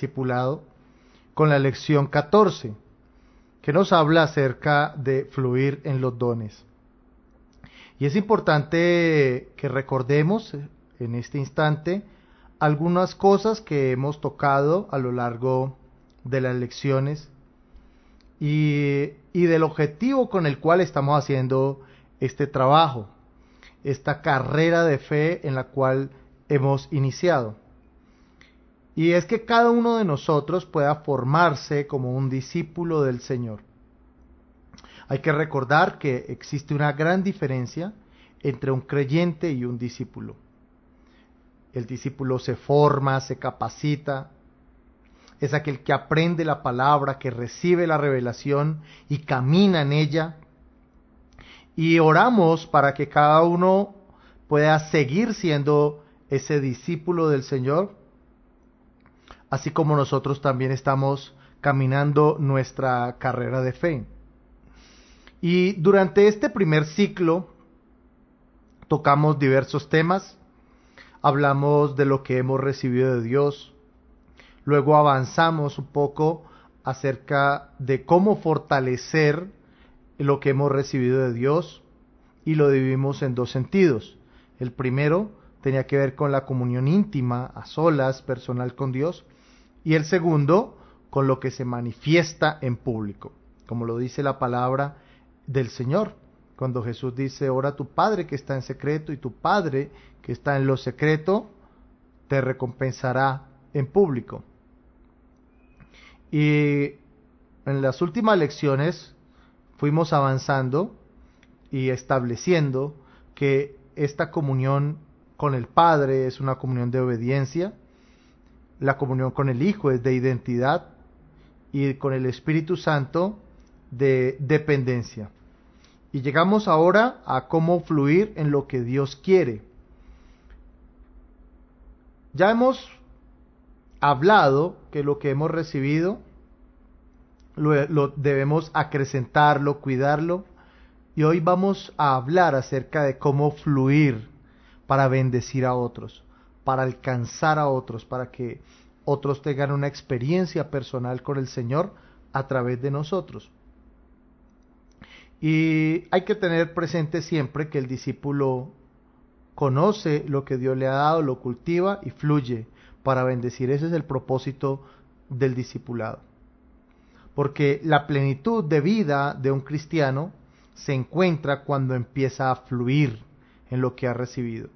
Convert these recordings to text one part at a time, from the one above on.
discipulado con la lección 14, que nos habla acerca de fluir en los dones. Y es importante que recordemos en este instante algunas cosas que hemos tocado a lo largo de las lecciones y del objetivo con el cual estamos haciendo este trabajo, esta carrera de fe en la cual hemos iniciado. Y es que cada uno de nosotros pueda formarse como un discípulo del Señor. Hay que recordar que existe una gran diferencia entre un creyente y un discípulo. El discípulo se forma, se capacita, es aquel que aprende la palabra, que recibe la revelación y camina en ella. Y oramos para que cada uno pueda seguir siendo ese discípulo del Señor, así como nosotros también estamos caminando nuestra carrera de fe. Y durante este primer ciclo tocamos diversos temas, hablamos de lo que hemos recibido de Dios, luego avanzamos un poco acerca de cómo fortalecer lo que hemos recibido de Dios y lo dividimos en dos sentidos. El primero tenía que ver con la comunión íntima, a solas, personal con Dios, y el segundo con lo que se manifiesta en público, como lo dice la palabra del Señor, cuando Jesús dice: ora a tu Padre que está en secreto, y tu Padre que está en lo secreto te recompensará en público. Y en las últimas lecciones fuimos avanzando y estableciendo que esta comunión con el Padre es una comunión de obediencia, la comunión con el Hijo es de identidad y con el Espíritu Santo de dependencia. Y llegamos ahora a cómo fluir en lo que Dios quiere. Ya hemos hablado que lo que hemos recibido lo debemos acrecentarlo, cuidarlo, y hoy vamos a hablar acerca de cómo fluir para bendecir a otros, para alcanzar a otros, para que otros tengan una experiencia personal con el Señor a través de nosotros. Y hay que tener presente siempre que el discípulo conoce lo que Dios le ha dado, lo cultiva y fluye para bendecir. Ese es el propósito del discipulado. Porque la plenitud de vida de un cristiano se encuentra cuando empieza a fluir en lo que ha recibido.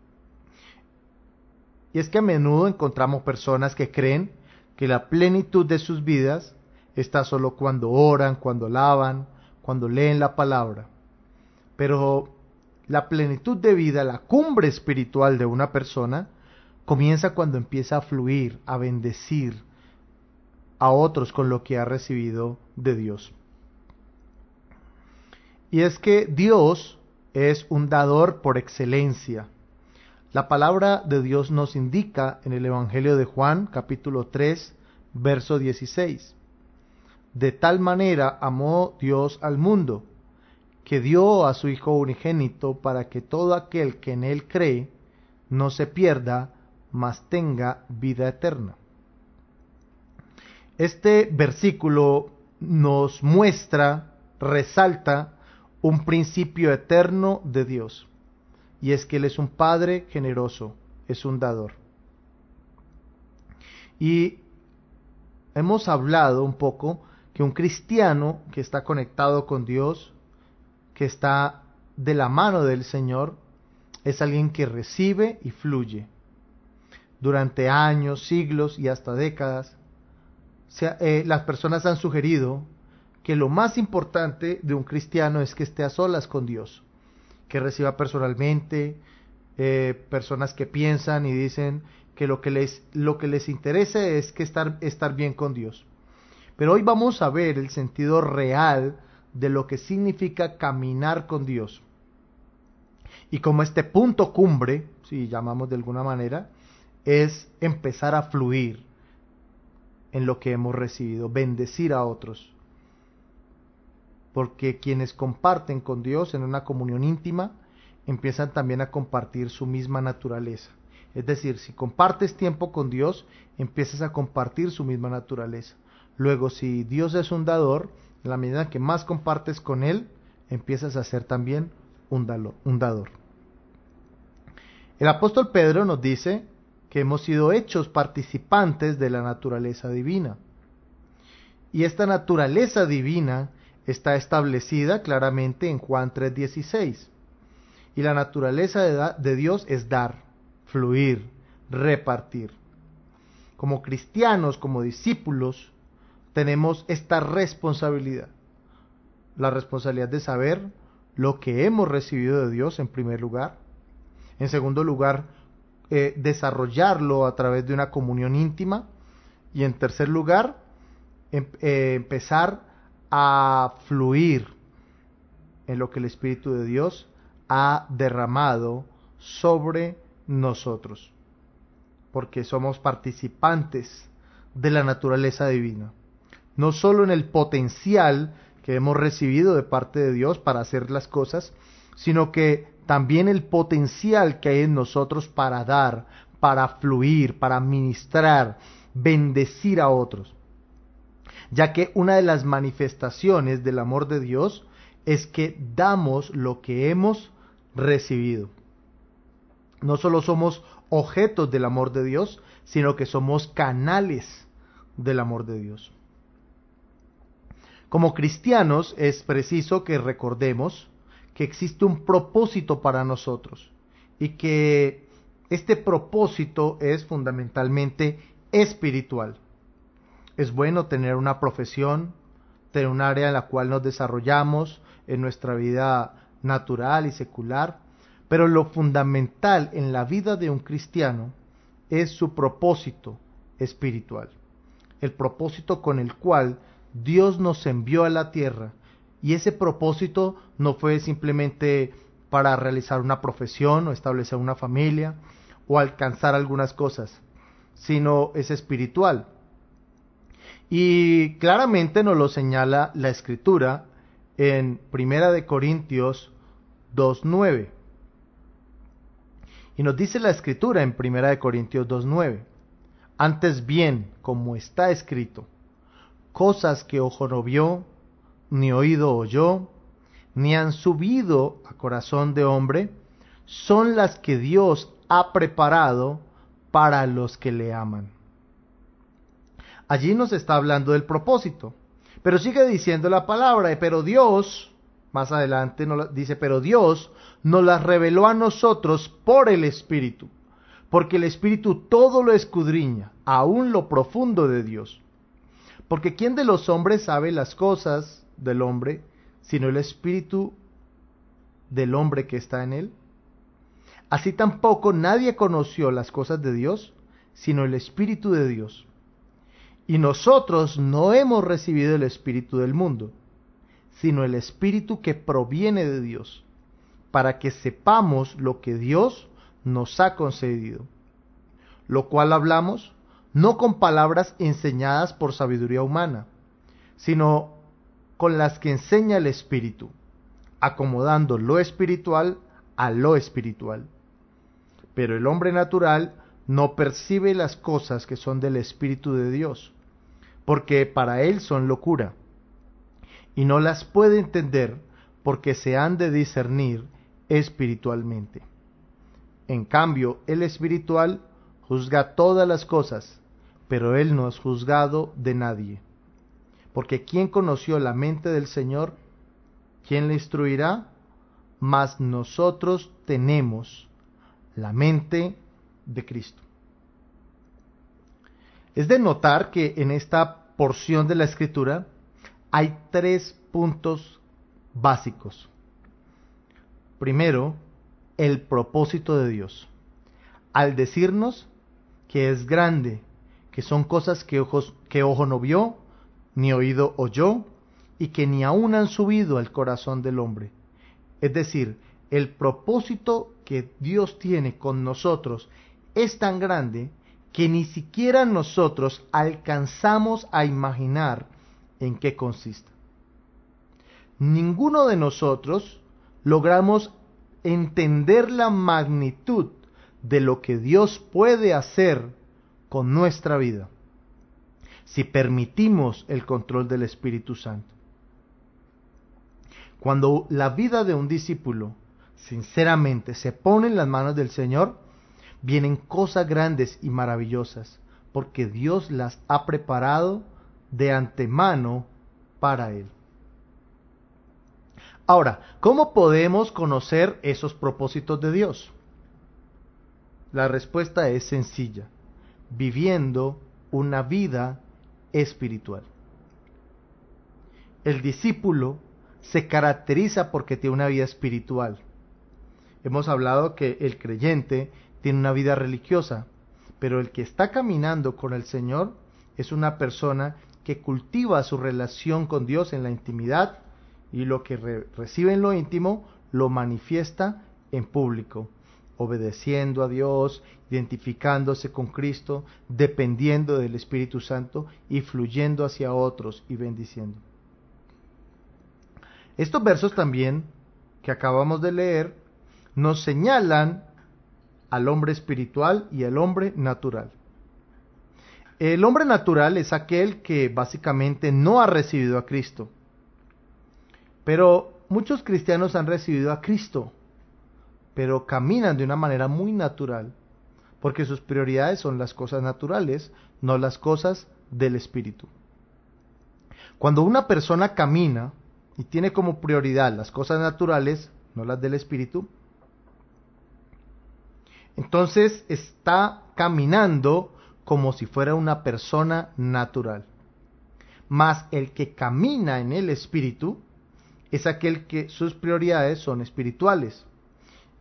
Y es que a menudo encontramos personas que creen que la plenitud de sus vidas está solo cuando oran, cuando alaban, cuando leen la palabra. Pero la plenitud de vida, la cumbre espiritual de una persona, comienza cuando empieza a fluir, a bendecir a otros con lo que ha recibido de Dios. Y es que Dios es un dador por excelencia. La palabra de Dios nos indica en el Evangelio de Juan, capítulo 3, verso 16. De tal manera amó Dios al mundo, que dio a su Hijo unigénito para que todo aquel que en Él cree no se pierda, mas tenga vida eterna. Este versículo nos muestra, resalta un principio eterno de Dios, y es que Él es un Padre generoso, es un dador. Y hemos hablado un poco que un cristiano que está conectado con Dios, que está de la mano del Señor, es alguien que recibe y fluye. Durante años, siglos y hasta décadas, las personas han sugerido que lo más importante de un cristiano es que esté a solas con Dios, que reciba personalmente, personas que piensan y dicen que lo que les interesa es que estar bien con Dios. Pero hoy vamos a ver el sentido real de lo que significa caminar con Dios. Y como este punto cumbre, si llamamos de alguna manera, es empezar a fluir en lo que hemos recibido, bendecir a otros. Porque quienes comparten con Dios en una comunión íntima, empiezan también a compartir su misma naturaleza. Es decir, si compartes tiempo con Dios, empiezas a compartir su misma naturaleza. Luego, si Dios es un dador, en la medida que más compartes con Él, empiezas a ser también un dador. El apóstol Pedro nos dice que hemos sido hechos participantes de la naturaleza divina. Y esta naturaleza divina está establecida claramente en Juan 3:16. Y la naturaleza de Dios es dar, fluir, repartir. Como cristianos, como discípulos, tenemos esta responsabilidad. La responsabilidad de saber lo que hemos recibido de Dios en primer lugar. En segundo lugar, desarrollarlo a través de una comunión íntima. Y en tercer lugar, empezar a fluir en lo que el Espíritu de Dios ha derramado sobre nosotros, porque somos participantes de la naturaleza divina, no solo en el potencial que hemos recibido de parte de Dios para hacer las cosas, sino que también el potencial que hay en nosotros para dar, para fluir, para ministrar, bendecir a otros, ya que una de las manifestaciones del amor de Dios es que damos lo que hemos recibido. No solo somos objetos del amor de Dios, sino que somos canales del amor de Dios. Como cristianos es preciso que recordemos que existe un propósito para nosotros y que este propósito es fundamentalmente espiritual. Es bueno tener una profesión, tener un área en la cual nos desarrollamos en nuestra vida natural y secular, pero lo fundamental en la vida de un cristiano es su propósito espiritual, el propósito con el cual Dios nos envió a la tierra, y ese propósito no fue simplemente para realizar una profesión o establecer una familia o alcanzar algunas cosas, sino es espiritual. Y claramente nos lo señala la Escritura en 1 Corintios 2:9. Y nos dice la Escritura en 1 Corintios 2:9. Antes bien, como está escrito, cosas que ojo no vio, ni oído oyó, ni han subido a corazón de hombre, son las que Dios ha preparado para los que le aman. Allí nos está hablando del propósito, pero sigue diciendo la palabra, pero Dios, más adelante nos dice, pero Dios nos las reveló a nosotros por el Espíritu, porque el Espíritu todo lo escudriña, aún lo profundo de Dios. Porque ¿quién de los hombres sabe las cosas del hombre, sino el Espíritu del hombre que está en él? Así tampoco nadie conoció las cosas de Dios, sino el Espíritu de Dios. Y nosotros no hemos recibido el espíritu del mundo, sino el Espíritu que proviene de Dios, para que sepamos lo que Dios nos ha concedido. Lo cual hablamos no con palabras enseñadas por sabiduría humana, sino con las que enseña el Espíritu, acomodando lo espiritual a lo espiritual. Pero el hombre natural no percibe las cosas que son del Espíritu de Dios, porque para él son locura, y no las puede entender porque se han de discernir espiritualmente. En cambio, el espiritual juzga todas las cosas, pero él no es juzgado de nadie. Porque ¿quién conoció la mente del Señor? ¿Quién le instruirá? Mas nosotros tenemos la mente de Cristo. Es de notar que en esta porción de la Escritura hay 3 puntos básicos. Primero, el propósito de Dios. Al decirnos que es grande, que son cosas que ojo no vio, ni oído oyó, y que ni aún han subido al corazón del hombre. Es decir, el propósito que Dios tiene con nosotros es tan grande que ni siquiera nosotros alcanzamos a imaginar en qué consiste. Ninguno de nosotros logramos entender la magnitud de lo que Dios puede hacer con nuestra vida si permitimos el control del Espíritu Santo. Cuando la vida de un discípulo sinceramente se pone en las manos del Señor, vienen cosas grandes y maravillosas, porque Dios las ha preparado de antemano para Él. Ahora, ¿cómo podemos conocer esos propósitos de Dios? La respuesta es sencilla: viviendo una vida espiritual. El discípulo se caracteriza porque tiene una vida espiritual. Hemos hablado que el creyente tiene una vida religiosa, pero el que está caminando con el Señor es una persona que cultiva su relación con Dios en la intimidad, y lo que recibe en lo íntimo lo manifiesta en público, obedeciendo a Dios, identificándose con Cristo, dependiendo del Espíritu Santo y fluyendo hacia otros y bendiciendo. Estos versos también que acabamos de leer nos señalan al hombre espiritual y al hombre natural. El hombre natural es aquel que básicamente no ha recibido a Cristo. Pero muchos cristianos han recibido a Cristo, pero caminan de una manera muy natural, porque sus prioridades son las cosas naturales, no las cosas del Espíritu. Cuando una persona camina y tiene como prioridad las cosas naturales, no las del Espíritu, entonces está caminando como si fuera una persona natural. Mas el que camina en el Espíritu es aquel que sus prioridades son espirituales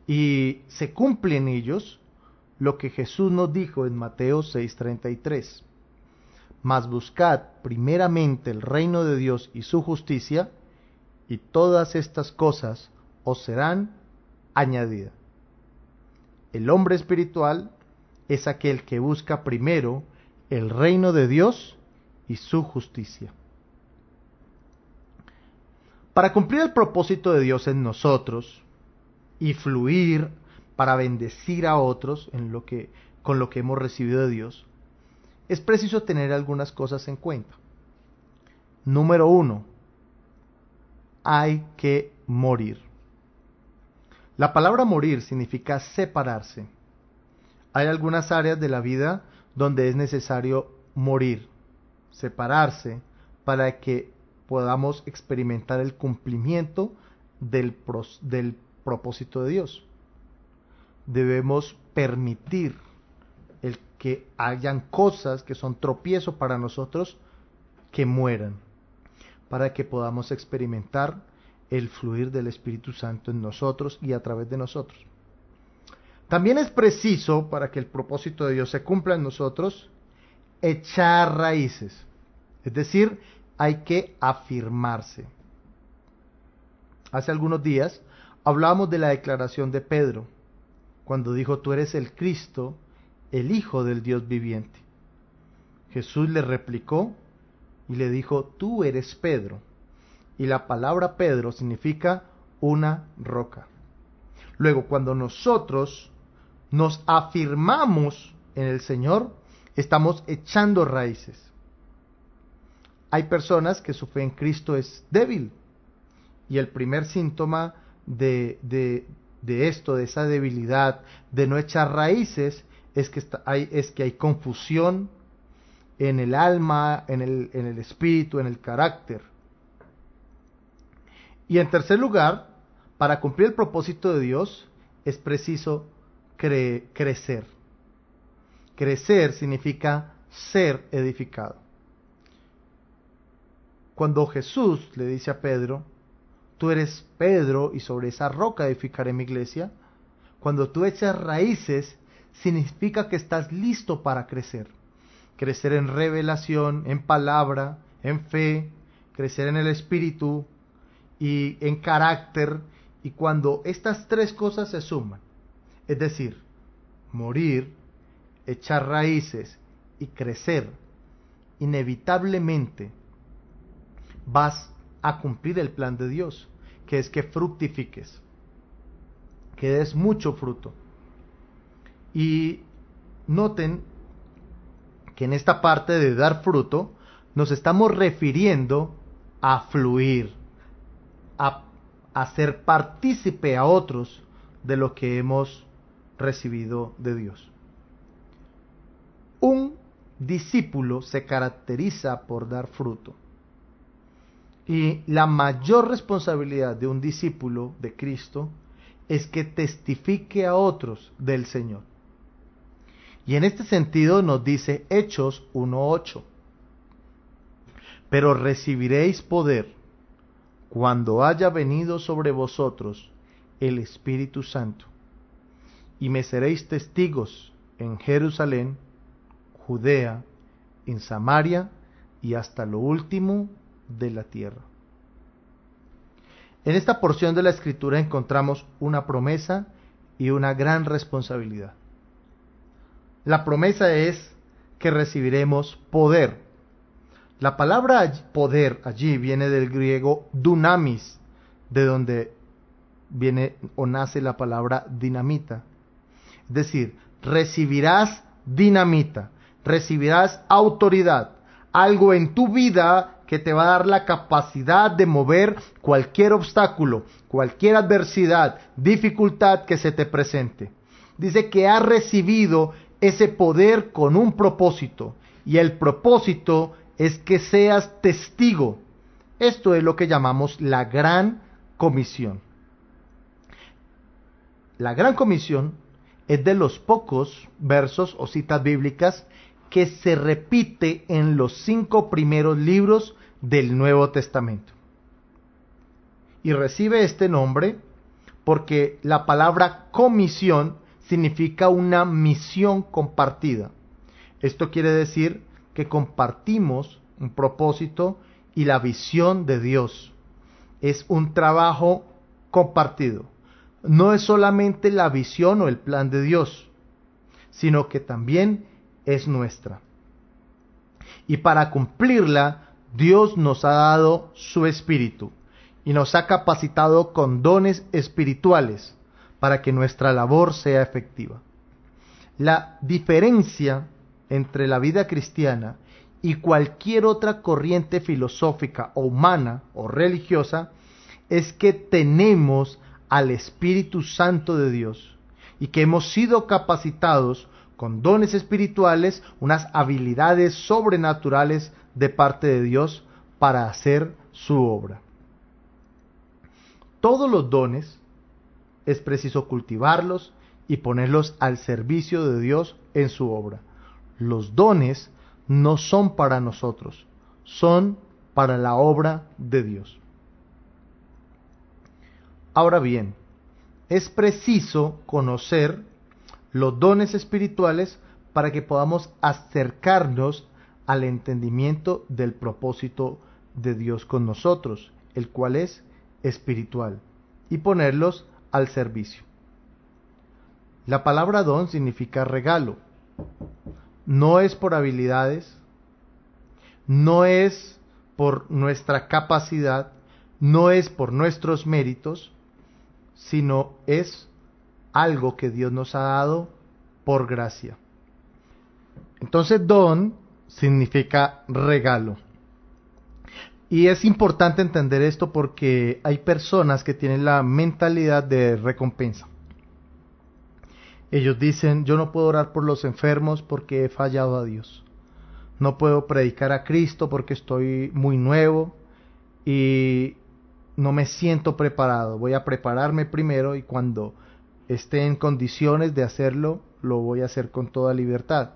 y se cumple en ellos lo que Jesús nos dijo en Mateo 6:33. Mas buscad primeramente el reino de Dios y su justicia, y todas estas cosas os serán añadidas. El hombre espiritual es aquel que busca primero el reino de Dios y su justicia. Para cumplir el propósito de Dios en nosotros y fluir para bendecir a otros con lo que hemos recibido de Dios, es preciso tener algunas cosas en cuenta. Número 1, hay que morir. La palabra morir significa separarse. Hay algunas áreas de la vida donde es necesario morir, separarse, para que podamos experimentar el cumplimiento del propósito de Dios. Debemos permitir el que hayan cosas que son tropiezo para nosotros que mueran, para que podamos experimentar el fluir del Espíritu Santo en nosotros y a través de nosotros. También es preciso, para que el propósito de Dios se cumpla en nosotros, echar raíces, es decir, hay que afirmarse. Hace algunos días hablábamos de la declaración de Pedro, cuando dijo: tú eres el Cristo, el Hijo del Dios viviente. Jesús le replicó y le dijo: tú eres Pedro. Y la palabra Pedro significa una roca. Luego, cuando nosotros nos afirmamos en el Señor, estamos echando raíces. Hay personas que su fe en Cristo es débil, y el primer síntoma de esto, de esa debilidad, de no echar raíces, es que hay confusión en el alma, en el espíritu, en el carácter. Y en tercer lugar, para cumplir el propósito de Dios, es preciso crecer. Crecer significa ser edificado. Cuando Jesús le dice a Pedro: tú eres Pedro y sobre esa roca edificaré mi iglesia, cuando tú echas raíces, significa que estás listo para crecer. Crecer en revelación, en palabra, en fe, crecer en el espíritu y en carácter. Y cuando estas tres cosas se suman, es decir, morir, echar raíces y crecer, inevitablemente vas a cumplir el plan de Dios, que es que fructifiques, que des mucho fruto. Y noten que en esta parte de dar fruto nos estamos refiriendo a fluir, a ser partícipe a otros de lo que hemos recibido de Dios. Un discípulo se caracteriza por dar fruto. Y la mayor responsabilidad de un discípulo de Cristo es que testifique a otros del Señor. Y en este sentido nos dice Hechos 1:8. Pero recibiréis poder cuando haya venido sobre vosotros el Espíritu Santo, y me seréis testigos en Jerusalén, Judea, en Samaria y hasta lo último de la tierra. En esta porción de la Escritura encontramos una promesa y una gran responsabilidad. La promesa es que recibiremos poder. La palabra poder allí viene del griego dunamis, de donde viene o nace la palabra dinamita. Es decir, recibirás dinamita, recibirás autoridad, algo en tu vida que te va a dar la capacidad de mover cualquier obstáculo, cualquier adversidad, dificultad que se te presente. Dice que has recibido ese poder con un propósito, y el propósito es que seas testigo. Esto es lo que llamamos la Gran Comisión. La Gran Comisión es de los pocos versos o citas bíblicas que se repite en los 5 primeros libros del Nuevo Testamento. Y recibe este nombre porque la palabra comisión significa una misión compartida. Esto quiere decir que compartimos un propósito y la visión de Dios. Es un trabajo compartido. No es solamente la visión o el plan de Dios, sino que también es nuestra. Y para cumplirla, Dios nos ha dado su Espíritu y nos ha capacitado con dones espirituales para que nuestra labor sea efectiva. La diferencia entre la vida cristiana y cualquier otra corriente filosófica o humana o religiosa es que tenemos al Espíritu Santo de Dios y que hemos sido capacitados con dones espirituales, unas habilidades sobrenaturales de parte de Dios para hacer su obra. Todos los dones es preciso cultivarlos y ponerlos al servicio de Dios en su obra. Los dones no son para nosotros, son para la obra de Dios. Ahora bien, es preciso conocer los dones espirituales para que podamos acercarnos al entendimiento del propósito de Dios con nosotros, el cual es espiritual, y ponerlos al servicio. La palabra don significa regalo. No es por habilidades, no es por nuestra capacidad, no es por nuestros méritos, sino es algo que Dios nos ha dado por gracia. Entonces, don significa regalo. Y es importante entender esto porque hay personas que tienen la mentalidad de recompensa. Ellos dicen, yo no puedo orar por los enfermos porque he fallado a Dios. No puedo predicar a Cristo porque estoy muy nuevo y no me siento preparado. Voy a prepararme primero y cuando esté en condiciones de hacerlo, lo voy a hacer con toda libertad.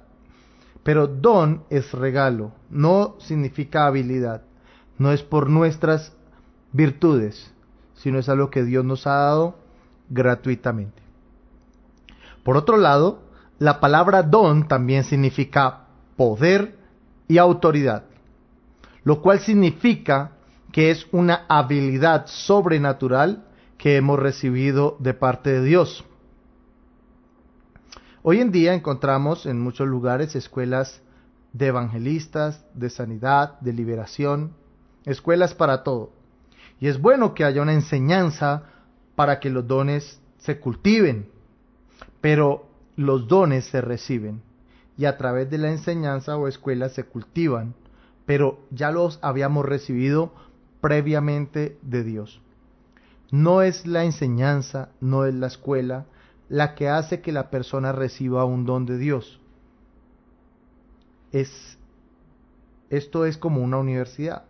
Pero don es regalo, no significa habilidad, no es por nuestras virtudes, sino es algo que Dios nos ha dado gratuitamente. Por otro lado, la palabra don también significa poder y autoridad, lo cual significa que es una habilidad sobrenatural que hemos recibido de parte de Dios. Hoy en día encontramos en muchos lugares escuelas de evangelistas, de sanidad, de liberación, escuelas para todo. Y es bueno que haya una enseñanza para que los dones se cultiven. Pero los dones se reciben y a través de la enseñanza o escuela se cultivan, pero ya los habíamos recibido previamente de Dios. No es la enseñanza, no es la escuela la que hace que la persona reciba un don de Dios. Esto es como una universidad.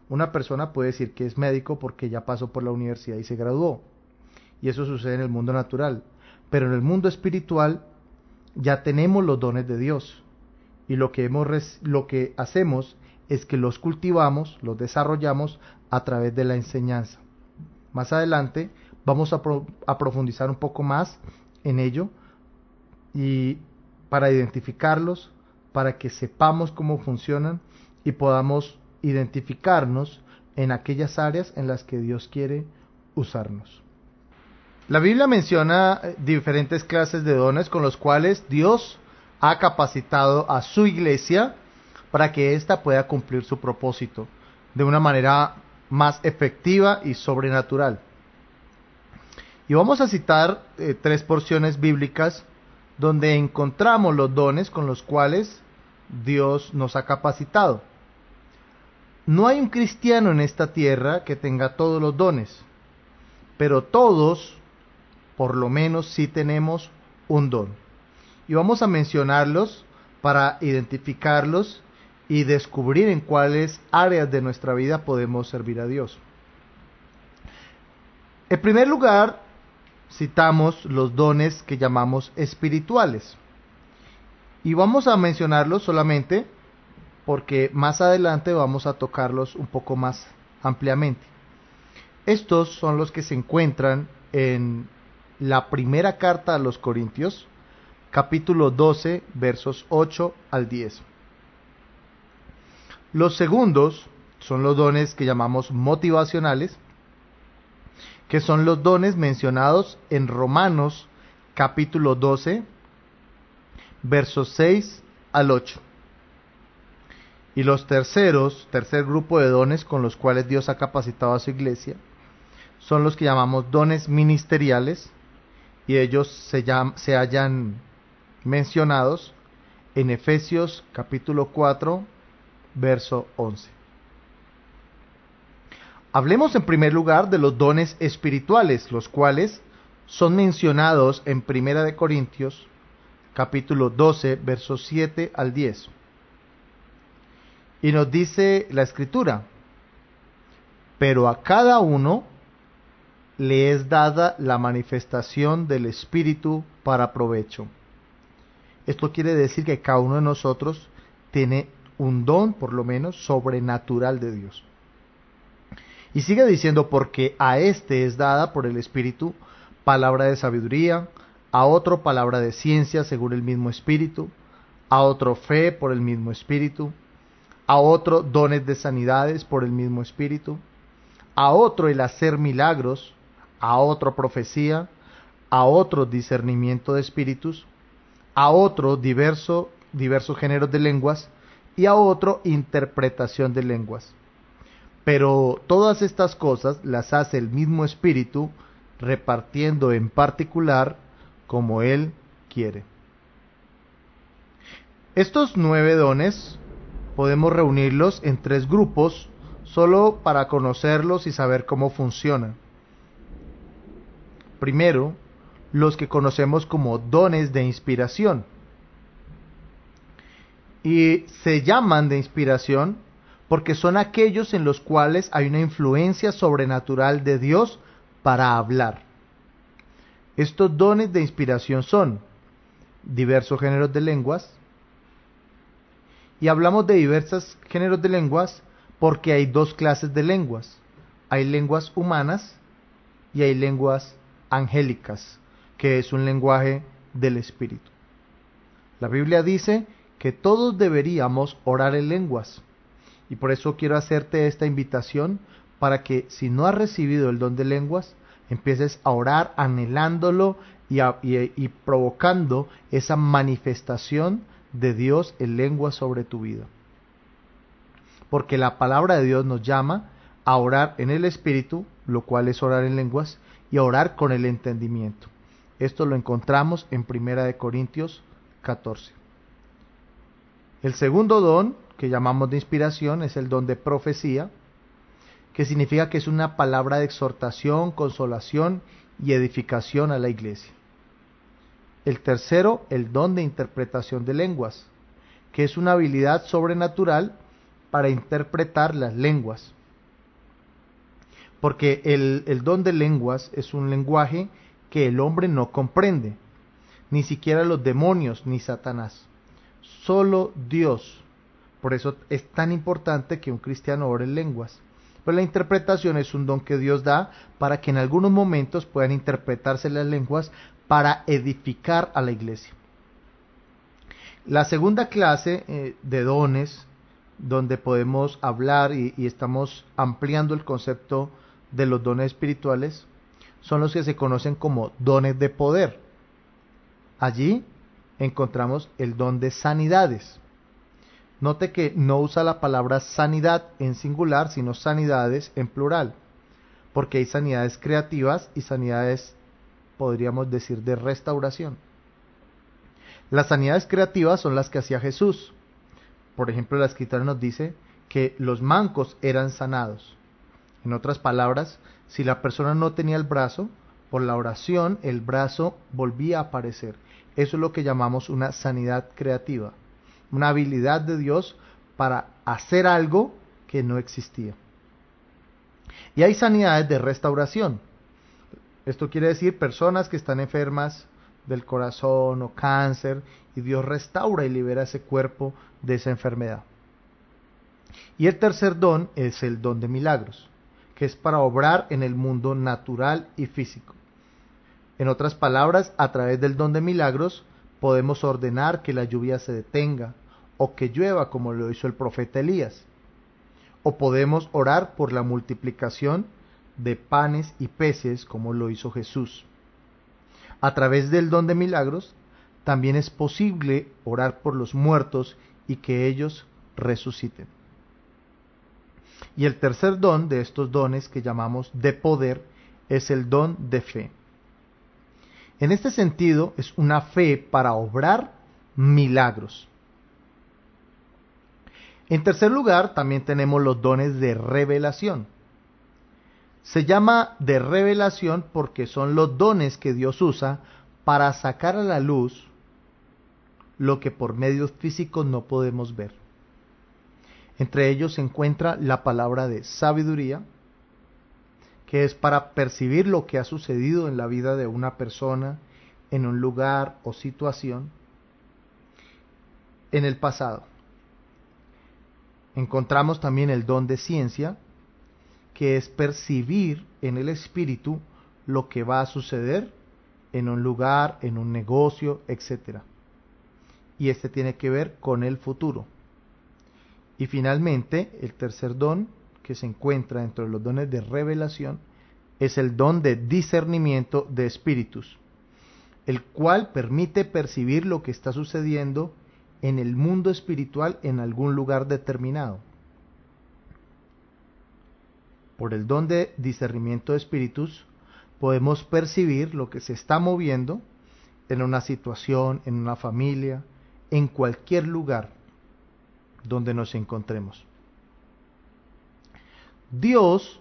Una persona puede decir que es médico porque ya pasó por la universidad y se graduó. Y eso sucede en el mundo natural. Pero en el mundo espiritual ya tenemos los dones de Dios. Y lo que hacemos es que los cultivamos, los desarrollamos a través de la enseñanza. Más adelante vamos a profundizar un poco más en ello y para identificarlos, para que sepamos cómo funcionan y podamos identificarnos en aquellas áreas en las que Dios quiere usarnos. La Biblia menciona diferentes clases de dones con los cuales Dios ha capacitado a su iglesia para que ésta pueda cumplir su propósito de una manera más efectiva y sobrenatural. Y vamos a citar 3 porciones bíblicas donde encontramos los dones con los cuales Dios nos ha capacitado. No hay un cristiano en esta tierra que tenga todos los dones, pero todos, por lo menos, sí tenemos un don. Y vamos a mencionarlos para identificarlos y descubrir en cuáles áreas de nuestra vida podemos servir a Dios. En primer lugar, citamos los dones que llamamos espirituales. Y vamos a mencionarlos solamente porque más adelante vamos a tocarlos un poco más ampliamente. Estos son los que se encuentran en la primera carta a los Corintios, capítulo 12, versos 8 al 10. Los segundos son los dones que llamamos motivacionales, que son los dones mencionados en Romanos capítulo 12, versos 6 al 8. Y los tercer grupo de dones con los cuales Dios ha capacitado a su iglesia, son los que llamamos dones ministeriales, y ellos se hallan mencionados en Efesios capítulo 4, verso 11. Hablemos en primer lugar de los dones espirituales, los cuales son mencionados en Primera de Corintios, capítulo 12, versos 7 al 10. Y nos dice la Escritura: pero a cada uno le es dada la manifestación del Espíritu para provecho. Esto quiere decir que cada uno de nosotros tiene un don, por lo menos, sobrenatural de Dios. Y sigue diciendo: porque a este es dada por el Espíritu palabra de sabiduría, a otro palabra de ciencia según el mismo Espíritu, a otro fe por el mismo Espíritu, a otro dones de sanidades por el mismo Espíritu, a otro el hacer milagros, a otro profecía, a otro discernimiento de espíritus, a otro diversos géneros de lenguas, y a otro interpretación de lenguas. Pero todas estas cosas las hace el mismo Espíritu, repartiendo en particular como Él quiere. Estos 9 dones podemos reunirlos en 3 grupos solo para conocerlos y saber cómo funcionan. Primero, los que conocemos como dones de inspiración. Y se llaman de inspiración porque son aquellos en los cuales hay una influencia sobrenatural de Dios para hablar. Estos dones de inspiración son diversos géneros de lenguas. Y hablamos de diversos géneros de lenguas porque hay 2 clases de lenguas. Hay lenguas humanas y hay lenguas angélicas, que es un lenguaje del Espíritu. La Biblia dice que todos deberíamos orar en lenguas. Y por eso quiero hacerte esta invitación para que, si no has recibido el don de lenguas, empieces a orar anhelándolo y provocando esa manifestación de Dios en lengua sobre tu vida. Porque la palabra de Dios nos llama a orar en el Espíritu, lo cual es orar en lenguas, y a orar con el entendimiento. Esto lo encontramos en 1 Corintios 14. El segundo don, que llamamos de inspiración, es el don de profecía, que significa que es una palabra de exhortación, consolación y edificación a la iglesia. El tercero, el don de interpretación de lenguas, que es una habilidad sobrenatural para interpretar las lenguas. Porque el don de lenguas es un lenguaje que el hombre no comprende, ni siquiera los demonios ni Satanás, solo Dios. Por eso es tan importante que un cristiano ore en lenguas. Pero la interpretación es un don que Dios da para que en algunos momentos puedan interpretarse las lenguas para edificar a la iglesia. La segunda clase de dones, donde podemos hablar y estamos ampliando el concepto de los dones espirituales, son los que se conocen como dones de poder. Allí encontramos el don de sanidades. Note que no usa la palabra sanidad en singular, sino sanidades en plural, porque hay sanidades creativas y sanidades, podríamos decir, de restauración. Las sanidades creativas son las que hacía Jesús. Por ejemplo, la Escritura nos dice que los mancos eran sanados. En otras palabras, si la persona no tenía el brazo, por la oración el brazo volvía a aparecer. Eso es lo que llamamos una sanidad creativa, una habilidad de Dios para hacer algo que no existía. Y hay sanidades de restauración. Esto quiere decir personas que están enfermas del corazón o cáncer, y Dios restaura y libera ese cuerpo de esa enfermedad. Y el tercer don es el don de milagros, que es para obrar en el mundo natural y físico. En otras palabras, a través del don de milagros podemos ordenar que la lluvia se detenga o que llueva, como lo hizo el profeta Elías. O podemos orar por la multiplicación de panes y peces, como lo hizo Jesús. A través del don de milagros también es posible orar por los muertos y que ellos resuciten. Y el tercer don de estos dones, que llamamos de poder, es el don de fe. En este sentido, es una fe para obrar milagros. En tercer lugar, también tenemos los dones de revelación. Se llama de revelación porque son los dones que Dios usa para sacar a la luz lo que por medios físicos no podemos ver. Entre ellos se encuentra la palabra de sabiduría, que es para percibir lo que ha sucedido en la vida de una persona, en un lugar o situación, en el pasado. Encontramos también el don de ciencia, que es percibir en el espíritu lo que va a suceder en un lugar, en un negocio, etc. Y este tiene que ver con el futuro. Y finalmente, el tercer don que se encuentra dentro de los dones de revelación es el don de discernimiento de espíritus, el cual permite percibir lo que está sucediendo en el mundo espiritual en algún lugar determinado. Por el don de discernimiento de espíritus podemos percibir lo que se está moviendo en una situación, en una familia, en cualquier lugar donde nos encontremos. Dios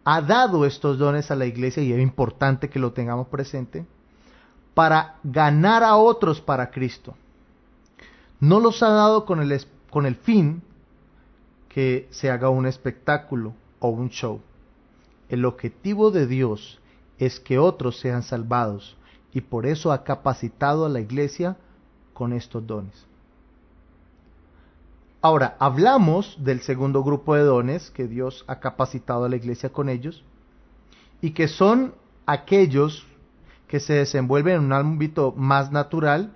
ha dado estos dones a la iglesia, y es importante que lo tengamos presente, para ganar a otros para Cristo. No los ha dado con el fin que se haga un espectáculo o un show. El objetivo de Dios es que otros sean salvados, y por eso ha capacitado a la iglesia con estos dones. Ahora, hablamos del segundo grupo de dones que Dios ha capacitado a la iglesia con ellos, y que son aquellos que se desenvuelven en un ámbito más natural,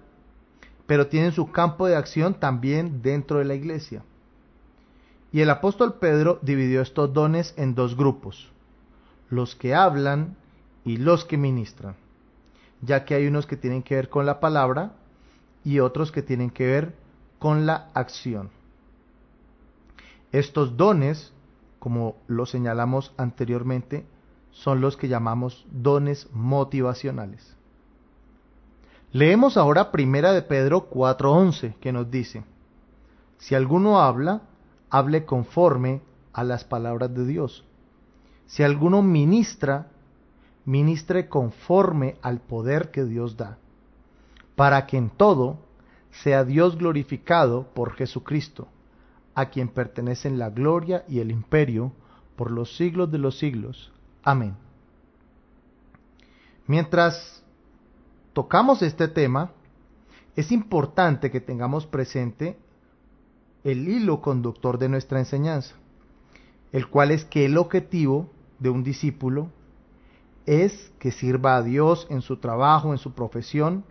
pero tienen su campo de acción también dentro de la iglesia. Y el apóstol Pedro dividió estos dones en dos grupos: los que hablan y los que ministran, ya que hay unos que tienen que ver con la palabra y otros que tienen que ver con la acción. Estos dones, como lo señalamos anteriormente, son los que llamamos dones motivacionales. Leemos ahora Primera de Pedro 4:11, que nos dice: si alguno habla, hable conforme a las palabras de Dios. Si alguno ministra, ministre conforme al poder que Dios da, para que en todo sea Dios glorificado por Jesucristo, a quien pertenecen la gloria y el imperio por los siglos de los siglos. Amén. Mientras tocamos este tema, es importante que tengamos presente el hilo conductor de nuestra enseñanza, el cual es que el objetivo de un discípulo es que sirva a Dios en su trabajo, en su profesión,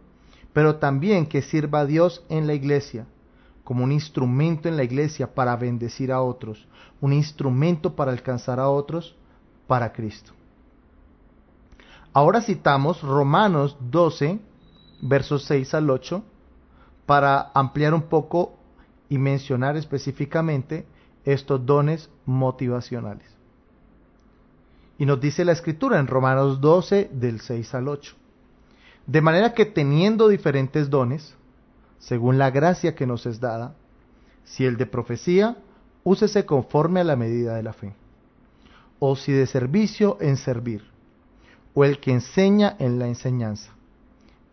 pero también que sirva a Dios en la iglesia, como un instrumento en la iglesia para bendecir a otros, un instrumento para alcanzar a otros para Cristo. Ahora citamos Romanos 12, versos 6 al 8, para ampliar un poco y mencionar específicamente estos dones motivacionales. Y nos dice la Escritura en Romanos 12, del 6 al 8. De manera que teniendo diferentes dones, según la gracia que nos es dada, si el de profecía, úsese conforme a la medida de la fe. O si de servicio, en servir. O el que enseña, en la enseñanza.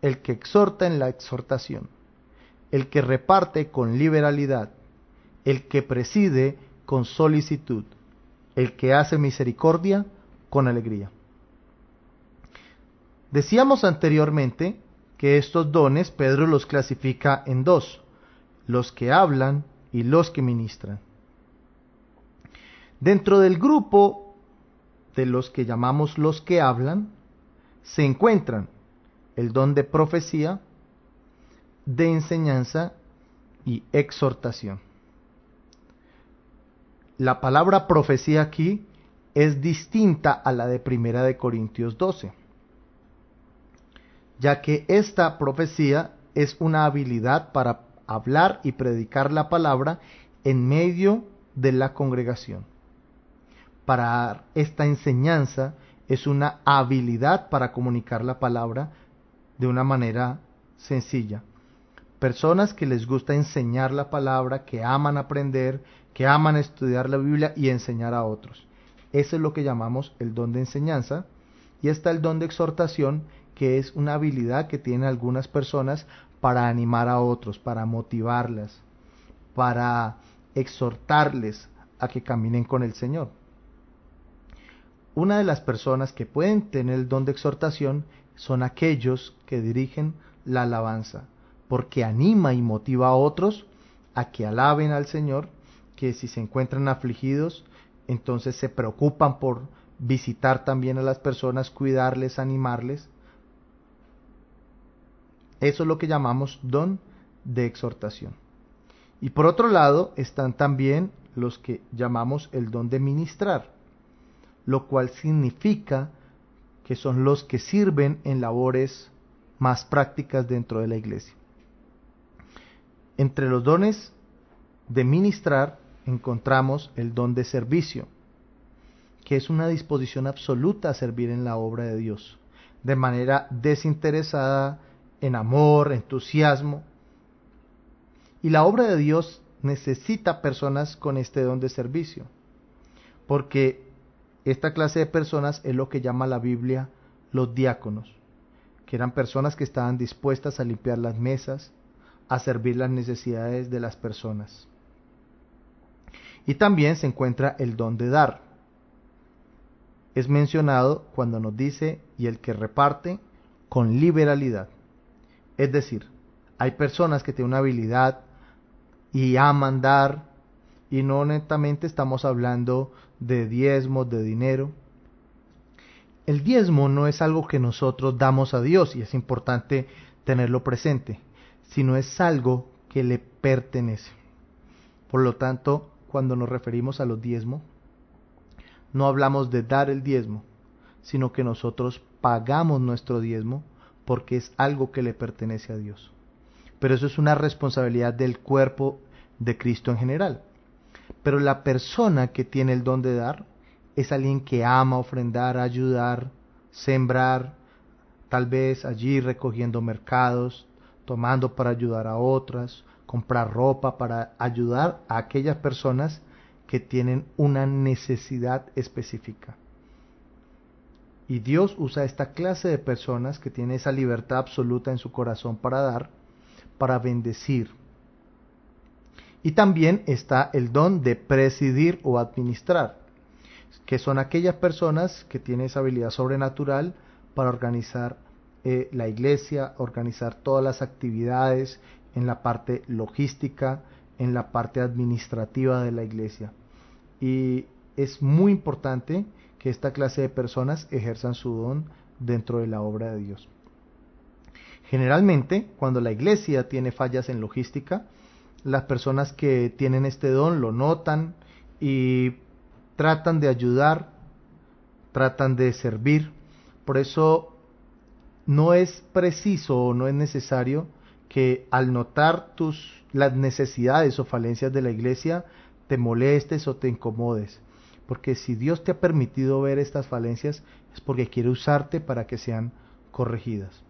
El que exhorta, en la exhortación. El que reparte, con liberalidad. El que preside, con solicitud. El que hace misericordia, con alegría. Decíamos anteriormente que estos dones Pedro los clasifica en dos: los que hablan y los que ministran. Dentro del grupo de los que llamamos los que hablan, se encuentran el don de profecía, de enseñanza y exhortación. La palabra profecía aquí es distinta a la de Primera de Corintios 12, ya que esta profecía es una habilidad para hablar y predicar la palabra en medio de la congregación. Para esta enseñanza es una habilidad para comunicar la palabra de una manera sencilla. Personas que les gusta enseñar la palabra, que aman aprender, que aman estudiar la Biblia y enseñar a otros. Eso es lo que llamamos el don de enseñanza. Y está el don de exhortación, que es una habilidad que tienen algunas personas para animar a otros, para motivarlas, para exhortarles a que caminen con el Señor. Una de las personas que pueden tener el don de exhortación son aquellos que dirigen la alabanza, porque anima y motiva a otros a que alaben al Señor, que si se encuentran afligidos, entonces se preocupan por visitar también a las personas, cuidarles, animarles. Eso es lo que llamamos don de exhortación. Y por otro lado están también los que llamamos el don de ministrar, lo cual significa que son los que sirven en labores más prácticas dentro de la iglesia. Entre los dones de ministrar encontramos el don de servicio, que es una disposición absoluta a servir en la obra de Dios, de manera desinteresada, en amor, entusiasmo. Y la obra de Dios necesita personas con este don de servicio, porque esta clase de personas es lo que llama la Biblia los diáconos, que eran personas que estaban dispuestas a limpiar las mesas, a servir las necesidades de las personas. Y también se encuentra el don de dar. Es mencionado cuando nos dice: y el que reparte con liberalidad. Es decir, hay personas que tienen una habilidad y aman dar, y no netamente estamos hablando de diezmos, de dinero. El diezmo no es algo que nosotros damos a Dios, y es importante tenerlo presente, sino es algo que le pertenece. Por lo tanto, cuando nos referimos a los diezmos, no hablamos de dar el diezmo, sino que nosotros pagamos nuestro diezmo porque es algo que le pertenece a Dios. Pero eso es una responsabilidad del cuerpo de Cristo en general. Pero la persona que tiene el don de dar es alguien que ama ofrendar, ayudar, sembrar, tal vez allí recogiendo mercados, tomando para ayudar a otras, comprar ropa para ayudar a aquellas personas que tienen una necesidad específica. Y Dios usa esta clase de personas que tienen esa libertad absoluta en su corazón para dar, para bendecir. Y también está el don de presidir o administrar, que son aquellas personas que tienen esa habilidad sobrenatural para organizar la iglesia, organizar todas las actividades en la parte logística, en la parte administrativa de la iglesia. Y es muy importante que esta clase de personas ejerzan su don dentro de la obra de Dios. Generalmente, cuando la iglesia tiene fallas en logística, las personas que tienen este don lo notan y tratan de ayudar, tratan de servir. Por eso no es preciso o no es necesario que al notar las necesidades o falencias de la iglesia te molestes o te incomodes. Porque si Dios te ha permitido ver estas falencias es porque quiere usarte para que sean corregidas.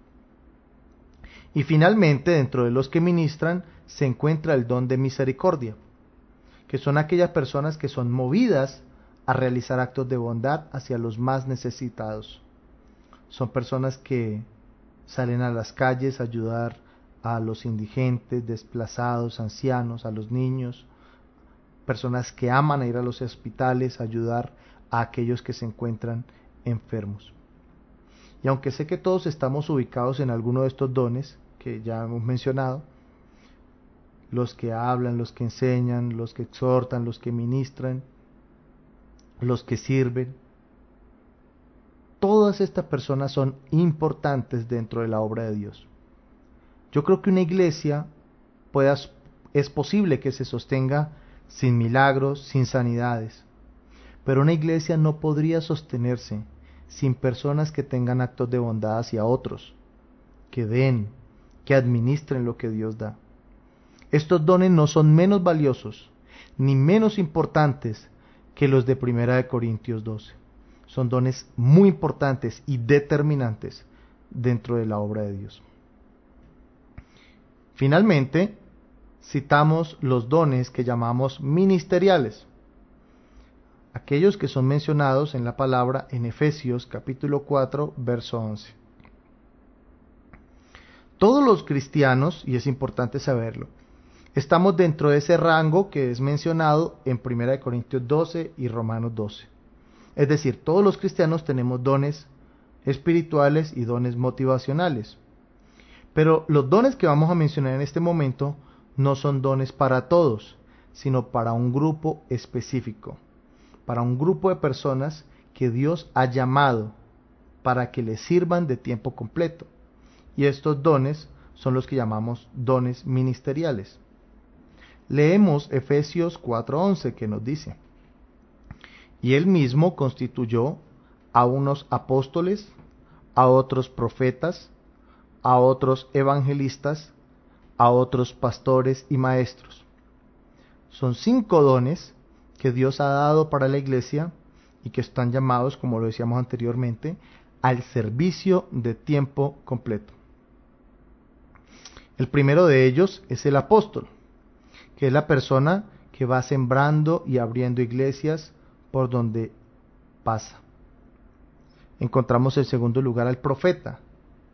Y finalmente, dentro de los que ministran, se encuentra el don de misericordia, que son aquellas personas que son movidas a realizar actos de bondad hacia los más necesitados. Son personas que salen a las calles a ayudar a los indigentes, desplazados, ancianos, a los niños, personas que aman a ir a los hospitales a ayudar a aquellos que se encuentran enfermos. Y aunque sé que todos estamos ubicados en alguno de estos dones que ya hemos mencionado, los que hablan, los que enseñan, los que exhortan, los que ministran, los que sirven, todas estas personas son importantes dentro de la obra de Dios. Yo creo que una iglesia es posible que se sostenga sin milagros, sin sanidades, pero una iglesia no podría sostenerse sin personas que tengan actos de bondad hacia otros, que den, que administren lo que Dios da. Estos dones no son menos valiosos ni menos importantes que los de 1 Corintios 12. Son dones muy importantes y determinantes dentro de la obra de Dios. Finalmente, citamos los dones que llamamos ministeriales, aquellos que son mencionados en la palabra en Efesios capítulo 4, verso 11. Todos los cristianos, y es importante saberlo, estamos dentro de ese rango que es mencionado en 1 Corintios 12 y Romanos 12. Es decir, todos los cristianos tenemos dones espirituales y dones motivacionales. Pero los dones que vamos a mencionar en este momento no son dones para todos, sino para un grupo específico, para un grupo de personas que Dios ha llamado para que le sirvan de tiempo completo. Y estos dones son los que llamamos dones ministeriales. Leemos Efesios 4:11 que nos dice: y él mismo constituyó a unos apóstoles, a otros profetas, a otros evangelistas, a otros pastores y maestros. Son 5 dones que Dios ha dado para la iglesia y que están llamados, como lo decíamos anteriormente, al servicio de tiempo completo. El primero de ellos es el apóstol, que es la persona que va sembrando y abriendo iglesias por donde pasa. Encontramos en segundo lugar al profeta,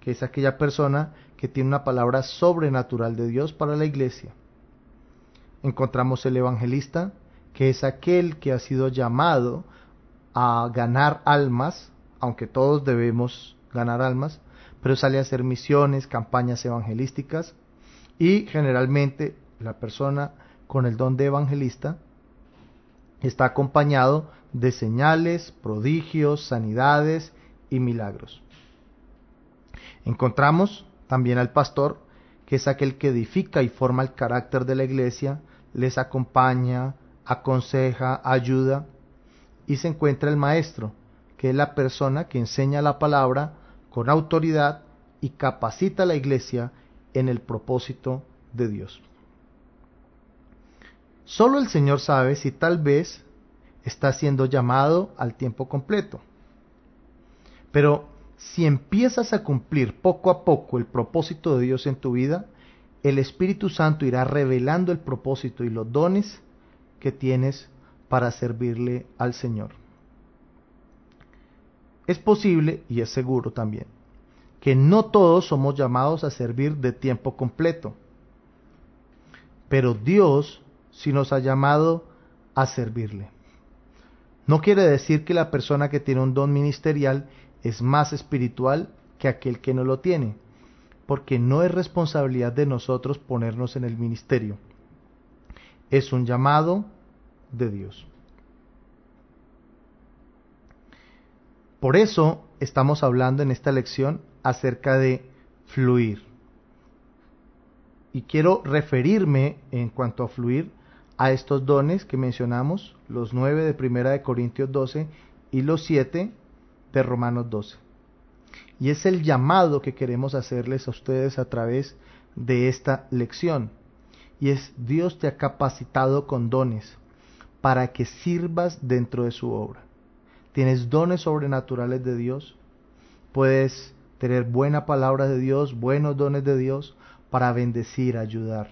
que es aquella persona que tiene una palabra sobrenatural de Dios para la iglesia. Encontramos el evangelista, que es aquel que ha sido llamado a ganar almas, aunque todos debemos ganar almas, pero sale a hacer misiones, campañas evangelísticas, y generalmente la persona con el don de evangelista está acompañado de señales, prodigios, sanidades y milagros. Encontramos también al pastor, que es aquel que edifica y forma el carácter de la iglesia, les acompaña, aconseja, ayuda. Y se encuentra el maestro, que es la persona que enseña la palabra con autoridad y capacita a la iglesia en el propósito de Dios. Solo el Señor sabe si tal vez está siendo llamado al tiempo completo. Pero Si empiezas a cumplir poco a poco el propósito de Dios en tu vida, el Espíritu Santo irá revelando el propósito y los dones que tienes para servirle al Señor. Es posible, y es seguro también, que no todos somos llamados a servir de tiempo completo, pero Dios sí nos ha llamado a servirle. No quiere decir que la persona que tiene un don ministerial es más espiritual que aquel que no lo tiene, porque no es responsabilidad de nosotros ponernos en el ministerio. Es un llamado de Dios. Por eso estamos hablando en esta lección acerca de fluir. Y quiero referirme en cuanto a fluir a estos dones que mencionamos, los 9 de 1 de Corintios 12 y los 7 de Romanos 12. Y es el llamado que queremos hacerles a ustedes a través de esta lección. Y es: Dios te ha capacitado con dones para que sirvas dentro de su obra. Tienes dones sobrenaturales de Dios, puedes tener buena palabra de Dios, buenos dones de Dios para bendecir, ayudar.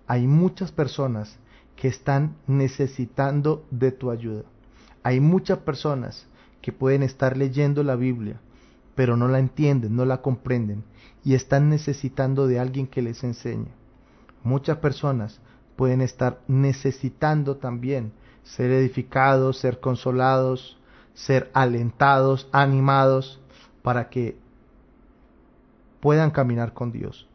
Hay muchas personas que están necesitando de tu ayuda. Hay muchas personas que pueden estar leyendo la Biblia, pero no la entienden, no la comprenden, y están necesitando de alguien que les enseñe. Muchas personas pueden estar necesitando también ser edificados, ser consolados, ser alentados, animados, para que puedan caminar con Dios.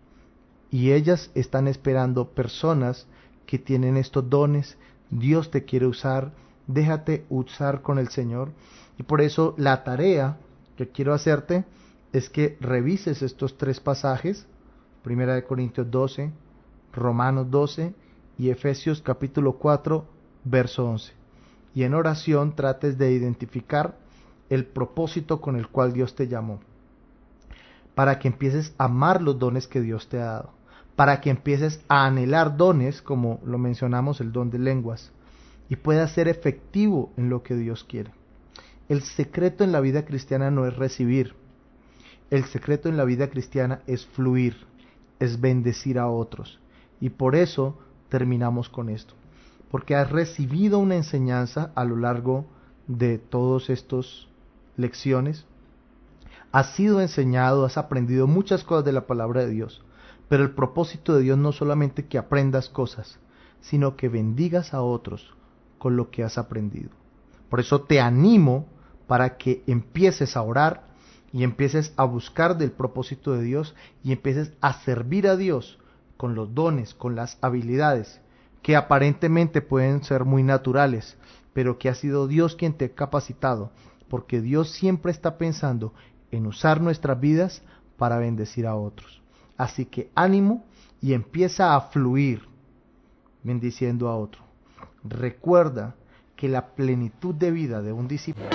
Y ellas están esperando personas que tienen estos dones. Dios te quiere usar, déjate usar con el Señor. Y por eso la tarea que quiero hacerte es que revises estos 3 pasajes, 1 Corintios 12, Romanos 12 y Efesios capítulo 4, verso 11. Y en oración trates de identificar el propósito con el cual Dios te llamó, para que empieces a amar los dones que Dios te ha dado, para que empieces a anhelar dones, como lo mencionamos, el don de lenguas, y puedas ser efectivo en lo que Dios quiere. El secreto en la vida cristiana no es recibir, el secreto en la vida cristiana es fluir, es bendecir a otros. Y por eso terminamos con esto, porque has recibido una enseñanza a lo largo de todas estas lecciones. Has sido enseñado, has aprendido muchas cosas de la palabra de Dios, pero el propósito de Dios no solamente que aprendas cosas, sino que bendigas a otros con lo que has aprendido. Por eso te animo para que empieces a orar y empieces a buscar del propósito de Dios y empieces a servir a Dios con los dones, con las habilidades que aparentemente pueden ser muy naturales, pero que ha sido Dios quien te ha capacitado, porque Dios siempre está pensando en usar nuestras vidas para bendecir a otros. Así que ánimo y empieza a fluir bendiciendo a otro. Recuerda que la plenitud de vida de un discípulo